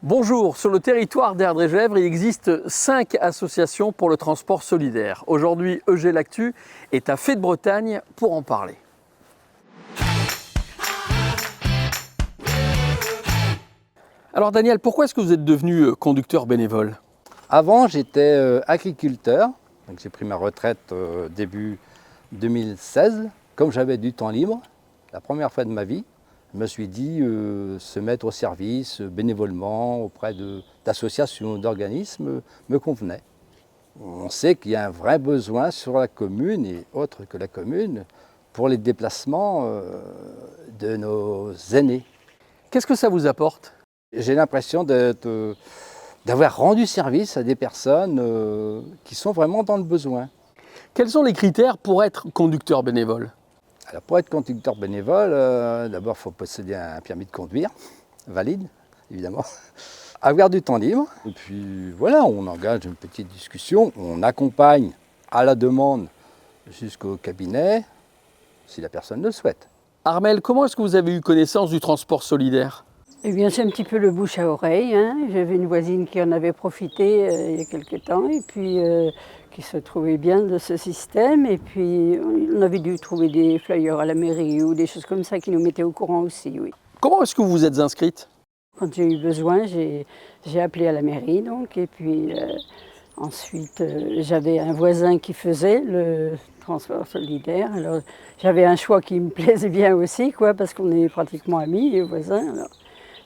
Bonjour, sur le territoire d'Erdre-et-Gèvres, il existe 5 associations pour le transport solidaire. Aujourd'hui, EG L'Actu est à Fay de Bretagne pour en parler. Alors Daniel, pourquoi est-ce que vous êtes devenu conducteur bénévole? Avant, j'étais agriculteur, donc j'ai pris ma retraite début 2016. Comme j'avais du temps libre, la première fois de ma vie, je me suis dit se mettre au service bénévolement auprès d'associations, d'organismes me convenait. On sait qu'il y a un vrai besoin sur la commune et autre que la commune pour les déplacements de nos aînés. Qu'est-ce que ça vous apporte? J'ai l'impression d'avoir rendu service à des personnes qui sont vraiment dans le besoin. Quels sont les critères pour être conducteur bénévole? Alors pour être conducteur bénévole, d'abord il faut posséder un permis de conduire, valide évidemment, avoir du temps libre, et puis voilà, on engage une petite discussion, on accompagne à la demande jusqu'au cabinet, si la personne le souhaite. Armelle, comment est-ce que vous avez eu connaissance du transport solidaire? Eh bien, c'est un petit peu le bouche à oreille. J'avais une voisine qui en avait profité il y a quelque temps et puis qui se trouvait bien de ce système. Et puis, on avait dû trouver des flyers à la mairie ou des choses comme ça qui nous mettaient au courant aussi, oui. Comment est-ce que vous vous êtes inscrite? Quand j'ai eu besoin, j'ai appelé à la mairie, donc, et puis ensuite, j'avais un voisin qui faisait le transport solidaire. Alors, j'avais un choix qui me plaisait bien aussi, quoi, parce qu'on est pratiquement amis, les voisins. Alors,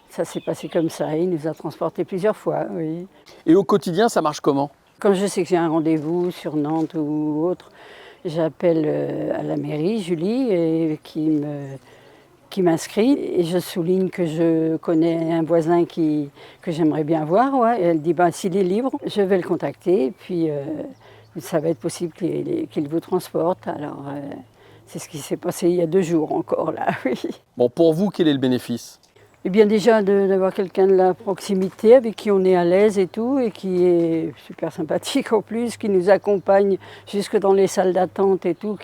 ça s'est passé comme ça, il nous a transportés plusieurs fois, oui. Et au quotidien, ça marche comment? Quand je sais que j'ai un rendez-vous sur Nantes ou autre, j'appelle à la mairie, Julie, et qui m'inscrit. Et je souligne que je connais un voisin que j'aimerais bien voir. Ouais. Et elle dit, s'il est libre, je vais le contacter. Et puis, ça va être possible qu'il vous transporte. Alors, c'est ce qui s'est passé il y a 2 jours encore, là, oui. Bon, pour vous, quel est le bénéfice? Eh bien déjà d'avoir quelqu'un de la proximité avec qui on est à l'aise et tout, et qui est super sympathique en plus, qui nous accompagne jusque dans les salles d'attente et tout,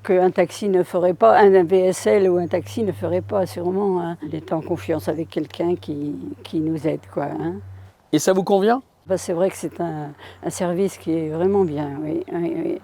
qu'un taxi ne ferait pas, un VSL ou un taxi ne ferait pas sûrement. D'être en confiance avec quelqu'un qui nous aide, quoi. Et ça vous convient? C'est vrai que c'est un service qui est vraiment bien, oui. Oui, oui.